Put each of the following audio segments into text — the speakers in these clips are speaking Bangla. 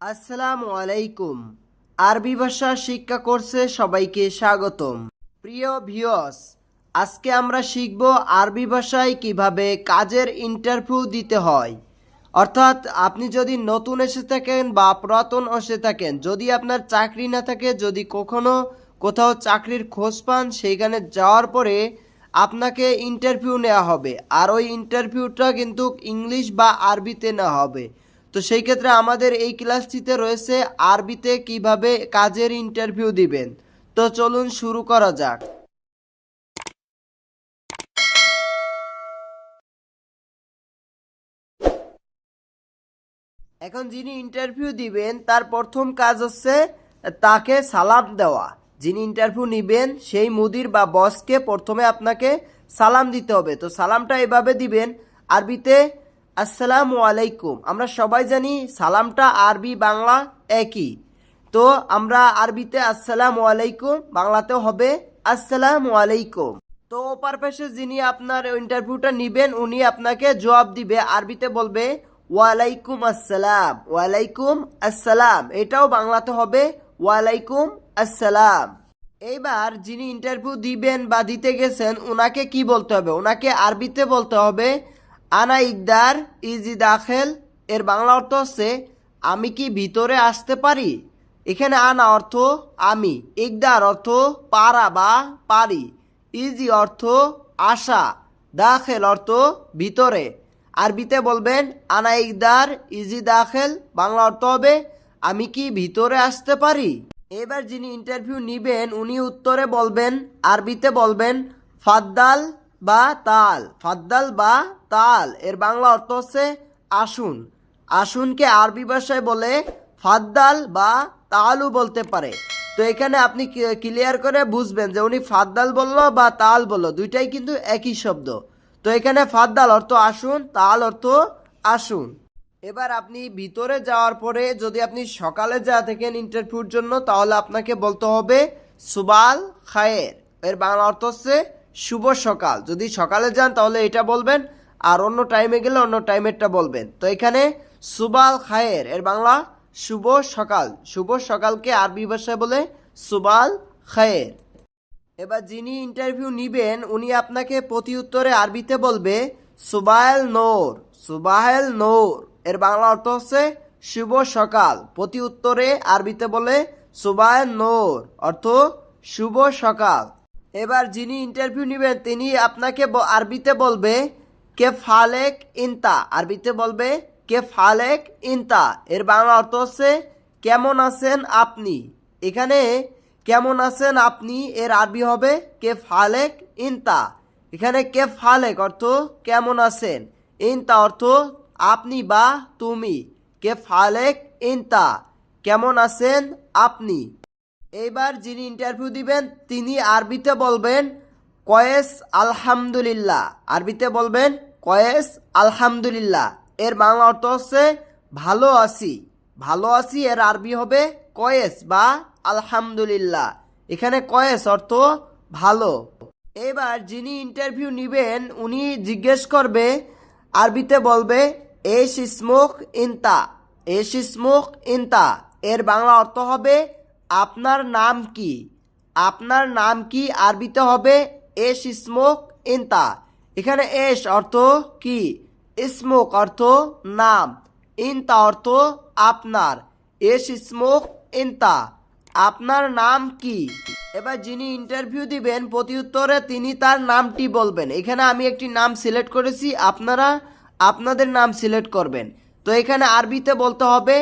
আসসালামু আলাইকুম। আরবি ভাষা শিক্ষা কোর্সে সবাইকে স্বাগতম। প্রিয় ভিউয়ার্স, আজকে আমরা শিখব আরবি ভাষায় কিভাবে কাজের ইন্টারভিউ দিতে হয়। অর্থাৎ আপনি যদি নতুন এসে থাকেন বা পুরাতন এসে থাকেন, যদি আপনার চাকরি না থাকে, যদি কখনো কোথাও চাকরির খোঁজ পান, সেইখানে যাওয়ার পরে আপনাকে ইন্টারভিউ নেওয়া হবে, আর ওই ইন্টারভিউটা কিন্তু ইংলিশ বা আরবিতে নেওয়া হবে। তো সেই ক্ষেত্রে আমাদের এই ক্লাসটিতে রয়েছে আরবিতে কিভাবে কাজের ইন্টারভিউ দিবেন। তো চলুন শুরু করা যাক। এখন যিনি ইন্টারভিউ দিবেন তার প্রথম কাজ হচ্ছে তাকে সালাম দেওয়া। যিনি ইন্টারভিউ নিবেন সেই মুদির বা বসকে প্রথমে আপনাকে সালাম দিতে হবে। তো সালামটা এভাবে দিবেন আরবিতে, আসসালামু আলাইকুম। আমরা সবাই জানি সালামটা আরবি বাংলা একই। তো আমরা আরবিতে আসসালামু আলাইকুম, বাংলাতেও হবে আসসালামু আলাইকুম। তো ওপার পাশে যিনি আপনার ইন্টারভিউটা নিবেন উনি আপনাকে জবাব দিবে, আরবিতে বলবে ওয়ালাইকুম আসসালাম, ওয়ালাইকুম আসসালাম। এটাও বাংলাতে হবে ওয়ালাইকুম আসসালাম। এইবার যিনি ইন্টারভিউ দিবেন বা দিতে গেছেন ওনাকে কি বলতে হবে? ওনাকে আরবিতে বলতে হবে আনা ইকদার ইজি দাখেল। এর বাংলা অর্থ হচ্ছে আমি কি ভিতরে আসতে পারি। এখানে আনা অর্থ আমি, ইকদার অর্থ পারা বা পারি, ইজি অর্থ আসা, দাখেল অর্থ ভিতরে। আরবিতে বলবেন আনা ইকদার ইজি দাখেল, বাংলা অর্থ হবে আমি কি ভিতরে আসতে পারি। এবার যিনি ইন্টারভিউ নিবেন উনি উত্তরে বলবেন, আরবিতে বলবেন ফাদ্দাল বা তাল। ফাদ্দাল বা তাল এর বাংলা অর্থ হচ্ছে আসুন। আসুনকে আরবি ভাষায় বলে ফাদ্দাল বা তালও বলতে পারে। তো এখানে আপনি ক্লিয়ার করে বুঝবেন যে উনি ফাদ্দাল বললো বা তাল বললো, দুইটাই কিন্তু একই শব্দ। তো এখানে ফাদ্দাল অর্থ আসুন, তাল অর্থ আসুন। এবার আপনি ভিতরে যাওয়ার পরে যদি আপনি সকালে যা থাকেন ইন্টারভিউর জন্য, তাহলে আপনাকে বলতে হবে সুবাল খায়ের। এর বাংলা অর্থ হচ্ছে শুভ সকাল। যদি সকালে যান তাহলে এটা বলবেন, আর অন্য টাইমে গেলে অন্য টাইমেরটা বলবেন। তো এখানে সুবাল খায়ের এর বাংলা শুভ সকাল। শুভ সকালকে আরবি ভাষায় বলে সুবাল খায়ের। এবার যিনি ইন্টারভিউ নিবেন উনি আপনাকে প্রতি উত্তরে আরবিতে বলবে সুবাহেল নূর। সুবাহেল নূর এর বাংলা অর্থ হচ্ছে শুভ সকাল। প্রতি উত্তরে আরবিতে বলে সুবাহেল নূর, অর্থ শুভ সকাল। এবার যিনি ইন্টারভিউ নিবেন তিনি আপনাকে আরবিতে বলবে কে ফালেক ইনতা। আরবিতে বলবে কে ফালেক ইনতা। এর বাংলা অর্থ হচ্ছে কেমন আছেন আপনি। এখানে কেমন আছেন আপনি এর আরবি হবে কে ফালেক ইনতা। এখানে কে ফালেক অর্থ কেমন আছেন, ইনতা অর্থ আপনি বা তুমি। কে ফালেক ইনতা, কেমন আছেন আপনি। এইবার যিনি ইন্টারভিউ দিবেন তিনি আরবিতে বলবেন কয়েস আলহামদুলিল্লাহ। আরবিতে বলবেন কয়েস আলহামদুলিল্লাহ। এর বাংলা অর্থ হচ্ছে ভালো আছি। ভালো আছি এর আরবি হবে কয়েস বা আলহামদুলিল্লাহ। এখানে কয়েস অর্থ ভালো। এবার যিনি ইন্টারভিউ নিবেন উনি জিজ্ঞেস করবে, আরবিতে বলবে এশ ইসমুখ ইনতা। এশ ইসমুখ ইনতা। এর বাংলা অর্থ হবে আপনার নাম কি। আপনার নাম কি আরবিতে হবে এশ ইসমুখ ইনতা। এখানে এশ অর্থ কি, ইসমুখ অর্থ নাম, ইনতা অর্থ আপনার। এশ ইসমুখ ইনতা, আপনার নাম কি। এবার যিনি ইন্টারভিউ দিবেন প্রতি উত্তরে তিনি তার নামটি বলবেন। এখানে আমি একটি নাম সিলেক্ট করেছি, আপনারা আপনাদের নাম সিলেক্ট করবেন। তো এখানে আরবিতে বলতে হবে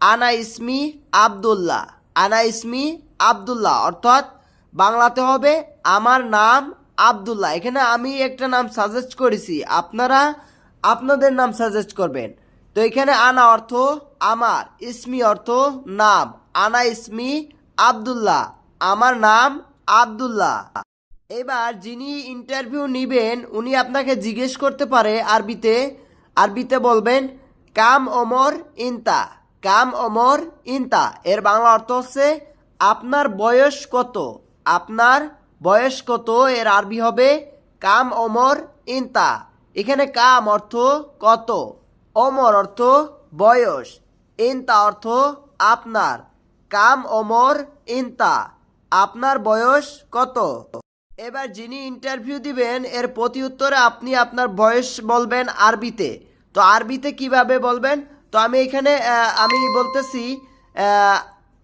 আনা ইসমি আবদুল্লাহ। আনা ইসমি আবদুল্লাহ অর্থাৎ বাংলাতে হবে আমার নাম আবদুল্লাহ। এখানে আমি একটা নাম সাজেস্ট করেছি, আপনারা আপনাদের নাম সাজেস্ট করবেন। তো এখানে আনা অর্থ আমার, ইসমি অর্থ নাম। আনা ইসমি আবদুল্লাহ, আমার নাম আবদুল্লাহ। এবার যিনি ইন্টারভিউ নিবেন উনি আপনাকে জিজ্ঞেস করতে পারে আরবিতে, আরবিতে বলবেন কাম ওমর ইনতা। কাম ওমর ইনতা। এর বাংলা অর্থ হচ্ছে আপনার বয়স কত। আপনার বয়স কত এর আরবি হবে কাম ওমর ইনতা। এখানে কাম অর্থ কত, ওমর অর্থ বয়স, ইনতা অর্থ আপনার, কাম ওমর ইনতা, আপনার বয়স কত। এবার যিনি ইন্টারভিউ দিবেন এর প্রতি উত্তরে আপনি আপনার বয়স বলবেন আরবিতে। তো আরবিতে কিভাবে বলবেন, তো আমি এখানে আমি বলতেছি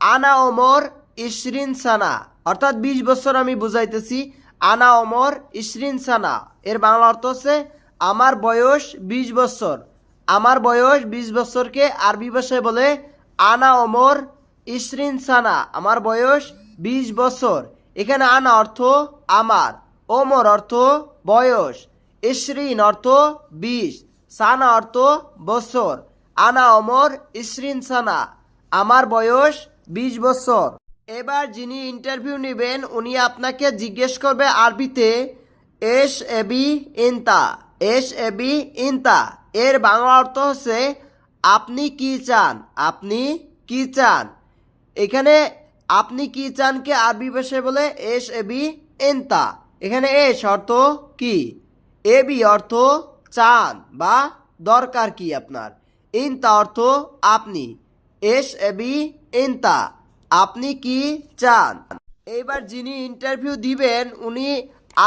আনা ওমর ইশরিন সানা, অর্থাৎ 20 বছর আমি বুঝাইতেছি। আনা ওমর ইশরিন সানা এর বাংলা অর্থ হচ্ছে আমার বয়স 20 বছর। আমার বয়স 20 বছরকে আরবি ভাষায় বলে আনা ওমর ইশরিন সানা, আমার বয়স 20 বছর। এখানে আনা অর্থ আমার, ওমর অর্থ বয়স, ইশরিন অর্থ 20, সানা অর্থ বছর। আনা ওমর ইশরিন সানা, আমার বয়স 20 বছর। এবার যিনি ইন্টারভিউ নেবেন উনি আপনাকে জিজ্ঞেস করবে আরবিতে এস এবি ইনতা, এস এবি ইনতা এর বাংলা অর্থ হচ্ছে আপনি কি চান, আপনি কি চান। এখানে আপনি কি চানকে আরবি ভাষায় বলে এস এবি ইনতা। এখানে এস অর্থ কি, এবি অর্থ চান বা দরকার কি আপনার, ইনতা অর্থ আপনি, এস এবি ইনতা আপনি কি চান। এইবার যিনি ইন্টারভিউ দিবেন উনি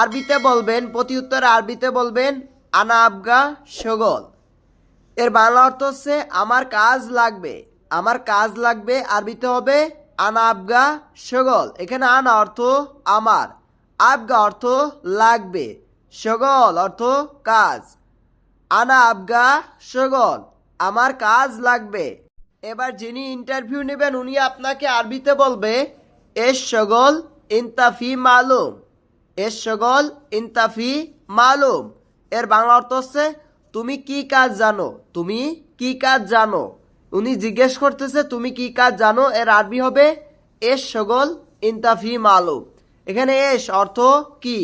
আরবিতে বলবেন, প্রতি উত্তরে আরবিতে বলবেন আনা আবগা শগল, এর বাংলা অর্থ হচ্ছে আমার কাজ লাগবে, আমার কাজ লাগবে। আরবিতে হবে আনা আবগা শগল। এখানে আনা অর্থ আমার, আবগা অর্থ লাগবে, শগল অর্থ কাজ। আনা আবগা শগল, আমার কাজ লাগবে। এবার যিনি ইন্টারভিউ নেবেন উনি আপনাকে আরবিতে বলবে এস শগল ইনতাফি মালুম, এস শগল ইনতাফি মালুম এর বাংলা অর্থ হচ্ছে তুমি কি কাজ জানো, তুমি কি কাজ জানো। উনি জিজ্ঞেস করতেছে তুমি কি কাজ জানো, এর আরবি হবে এস শগল ইনতাফি মালুম। এখানে এস অর্থ কি,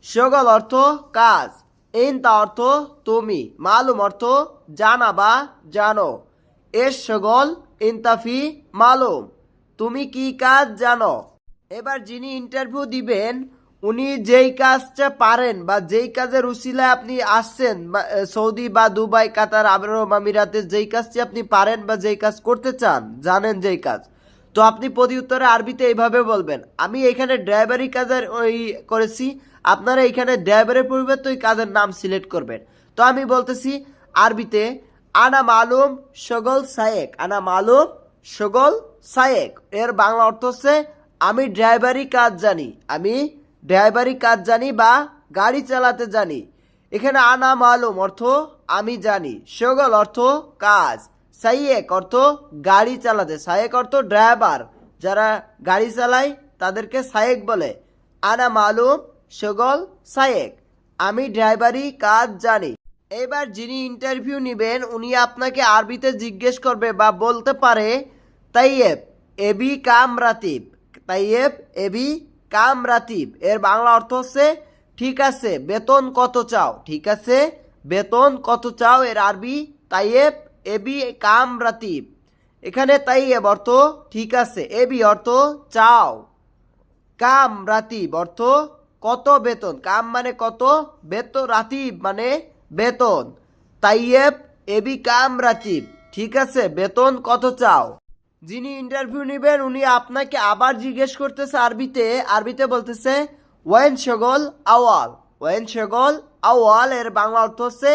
শগল অর্থ কাজ, ইনতা অর্থ তুমি, মালুম অর্থ জানা বা জানো। এস শগল ইনতাফি মালুম, তুমি কি কাজ জানো। এবার যিনি ইন্টারভিউ দিবেন উনি যেই কাজটা পারেন বা যেই কাজের উসিলায় আপনি আসছেন সৌদি বা দুবাই, কাতার, আরব আমিরাতে, যেই কাজটি আপনি পারেন বা যেই কাজ করতে চান, জানেন যেই কাজ, তো আপনি প্রতি উত্তরে আরবিতে এইভাবে বলবেন। আমি এখানে ড্রাইভারি কাজের ওই করেছি, আপনারা এখানে ড্রাইভারের পরিবর্তে ওই কাজের নাম সিলেক্ট করবেন। তো আমি বলতেছি আরবিতে আনা মালুম শগল সায়েক, আনা মালুম শগল সায়েক এর বাংলা অর্থ হচ্ছে আমি ড্রাইভারি কাজ জানি, আমি ড্রাইভারি কাজ জানি বা গাড়ি চালাতে জানি। এখানে আনা মালুম অর্থ আমি জানি, শগল অর্থ কাজ, সাইয়েক অর্থ গাড়ি চালাতে, সায়েক অর্থ ড্রাইভার, যারা গাড়ি চালায় তাদেরকে সায়েক বলে। আনা মালুম শগল সায়েক, আমি ড্রাইভারি কাজ জানি। এবার যিনি ইন্টারভিউ নেবেন উনি আপনাকে আরবিতে জিজ্ঞেস করবে বা বলতে পারে তাইয়েব এবি কাম রাতিব, তাইয়েব এবি কাম রাতিব এর বাংলা অর্থ হচ্ছে ঠিক আছে বেতন কত চাও, ঠিক আছে বেতন কত চাও এর আরবি তাইয়েব এবি কাম রাতিব। এখানে তাইয়েব অর্থ ঠিক আছে, এবি অর্থ চাও, কাম রাতিব অর্থ কত বেতন, কাম মানে কত, বেতন, রাতিব মানে বেতন। তাইয়েব এবি কাম রাতিব, ঠিক আছে বেতন কত চাও। যিনি ইন্টারভিউ নেবেন উনি আপনাকে আবার জিজ্ঞেস করতেছে আরবিতে, আরবিতে বলতেছে ওয়েন শগল আওয়াল, ওয়েন শগল আওয়াল এর বাংলা অর্থ হচ্ছে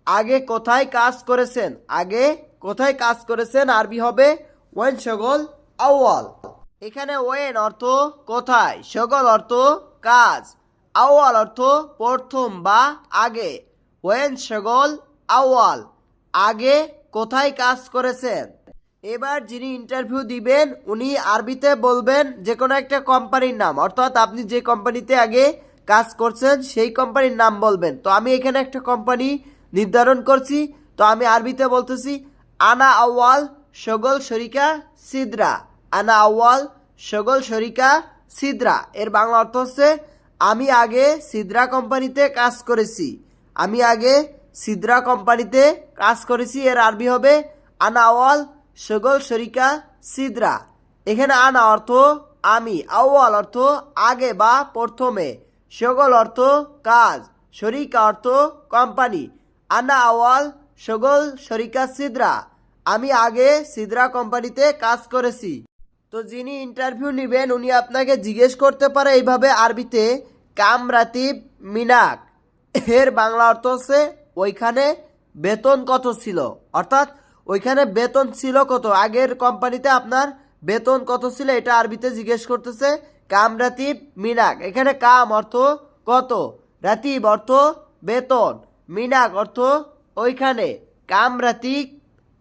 আগে কোথায় কাজ করেছেন, আগে কোথায় কাজ করেছেন আরবি হবে ওয়েন শগল আওয়াল। এখানে ওয়েন অর্থ কোথায়, শগল অর্থ কাজ, আওয়াল অর্থ প্রথম বা আগে। ওয়েন শগল আওয়াল, আগে কোথায় কাজ করেছেন। এবার যিনি ইন্টারভিউ দিবেন উনি আরবিতে বলবেন যে কোনো একটা কোম্পানির নাম, অর্থাৎ আপনি যে কোম্পানিতে আগে কাজ করছেন সেই কোম্পানির নাম বলবেন। তো আমি এখানে একটা কোম্পানি নির্ধারণ করছি, তো আমি আরবিতে বলতেছি আনা আওয়াল শগল শরিকা সিদরা, আনা আওয়াল শগল শরিকা সিদরা এর বাংলা অর্থ হচ্ছে আমি আগে সিদরা কোম্পানিতে কাজ করেছি, আমি আগে সিদরা কোম্পানিতে কাজ করেছি এর আরবি হবে আনা আওয়াল শগল শরিকা সিদরা। এখানে আনা অর্থ আমি, আওয়াল অর্থ আগে বা প্রথমে, শগল অর্থ কাজ, শরিকা অর্থ কোম্পানি। আনা আওয়াল শগল শরিকা সিদরা, আমি আগে সিদ্রা কোম্পানিতে কাজ করেছি। তো যিনি ইন্টারভিউ নেবেন উনি আপনাকে জিজ্ঞেস করতে পারে এইভাবে আরবিতে, কাম রাতিব মিনাক, এর বাংলা অর্থ হচ্ছে ওইখানে বেতন কত ছিল, অর্থাৎ ওইখানে বেতন ছিল কত, আগের কোম্পানিতে আপনার বেতন কত ছিল, এটা আরবিতে জিজ্ঞেস করতেছে কাম রাতিব মিনাক। এখানে কাম অর্থ কত, রাতিব অর্থ বেতন, মিনাক অর্থ ওইখানে, কাম রাতিব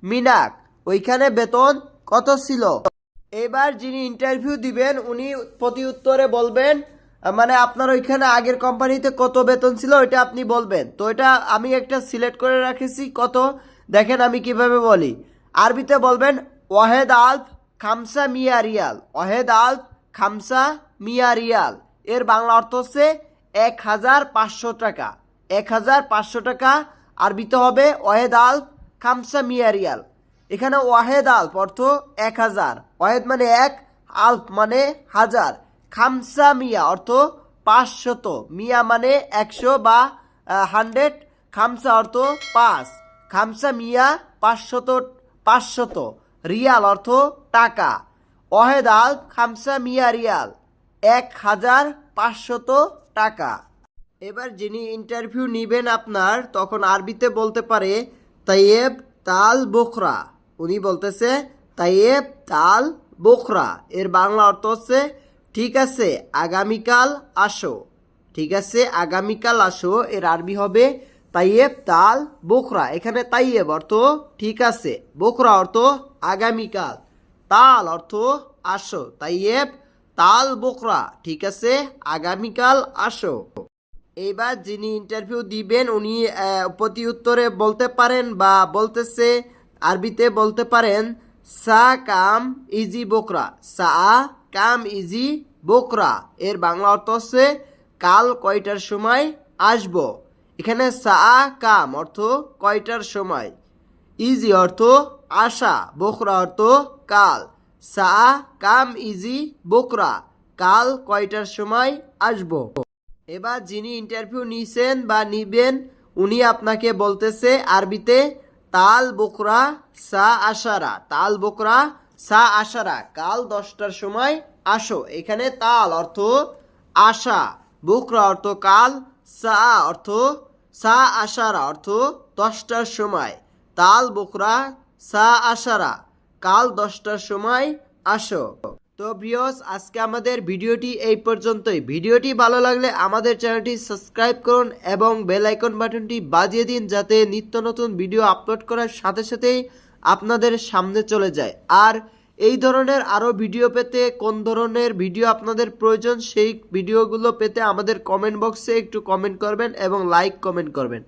মিনাক ওইখানে বেতন কত ছিল। এবার যিনি ইন্টারভিউ দিবেন উনি প্রতি উত্তরে বলবেন, মানে আপনার ওইখানে আগের কোম্পানিতে কত বেতন ছিল ওইটা আপনি বলবেন। তো এটা আমি একটা সিলেক্ট করে রাখেছি কত, দেখেন আমি কিভাবে বলি। আরবিতে বলবেন ওয়াহেদ আলফ খামসা মিয়া রিয়াল, ওয়াহেদ আলফ খামসা মিয়া রিয়াল, এর বাংলা অর্থ হচ্ছে 1500 টাকা। 1500 টাকা আরবিতে হবে ওয়াহেদ আলফ খামসা মিয়া রিয়াল। এখানে ওয়াহেদ আলফ অর্থ 1000, ওয়াহেদ মানে এক, আলফ মানে হাজার, খামসা মিয়া অর্থ 500, মিয়া মানে 100 বা 100, খামসা অর্থ 5, খামসা মিয়া 500, রিয়াল অর্থ টাকা। ওয়াহেদ আলফ খামসা মিয়া রিয়াল 1500 টাকা। এবার যিনি ইন্টারভিউ নেবেন আপনার, তখন আরবিতে বলতে পারে তাইয়েব তাল বোখরা, উনি বলতেছে তাইয়েব তাল বোখরা, এর বাংলা অর্থ হচ্ছে ঠিক আছে আগামীকাল আসো, ঠিক আছে আগামীকাল আসো, এর আরবি হবে তাইয়েব তাল বোখরা। এখানে তাইয়েব অর্থ ঠিক আছে, বোখরা অর্থ আগামীকাল, তাল অর্থ আসো, তাইয়েব তাল বোখরা, ঠিক আছে আগামীকাল আসো। এইবার যিনি ইন্টারভিউ দিবেন উনি প্রতি উত্তরে বলতে পারেন বা বলতেছে আরবিতে বলতে পারেন সা কাম ইজি বোকরা, সা কাম ইজি বোকরা, এর বাংলা অর্থ হচ্ছে কাল কয়টার সময় আসবো। এখানে সা কাম অর্থ কয়টার সময়, ইজি অর্থ আসা, বোকরা অর্থ কাল, সা কাম ইজি বোকরা, কাল কয়টার সময় আসবো। এবার যিনি ইন্টারভিউ নিছেন বা নিবেন উনি আপনাকে বলতেছে আরবিতে তাল বোকরা সা আশারা, তাল বোকরা সা আশারা, কাল 10টার সময় আসো। এখানে তাল অর্থ আশা, বোকরা অর্থ কাল, সা অর্থ সা আশারা অর্থ 10টার সময়, তাল বোকরা সা আশারা, কাল 10টার সময় আসো। তো ভিউয়ার্স আজকে আমাদের ভিডিওটি এই পর্যন্তই। ভিডিওটি ভালো লাগলে আমাদের চ্যানেলটি সাবস্ক্রাইব করুন এবং বেল আইকন বাটনটি বাজিয়ে দিন যাতে নিত্য নতুন ভিডিও আপলোড করার সাথে সাথেই আপনাদের সামনে চলে যায়। আর এই ধরনের আরও ভিডিও পেতে কোন ধরনের ভিডিও আপনাদের প্রয়োজন সেই ভিডিওগুলো পেতে আমাদের কমেন্ট বক্সে একটু কমেন্ট করবেন এবং লাইক কমেন্ট করবেন।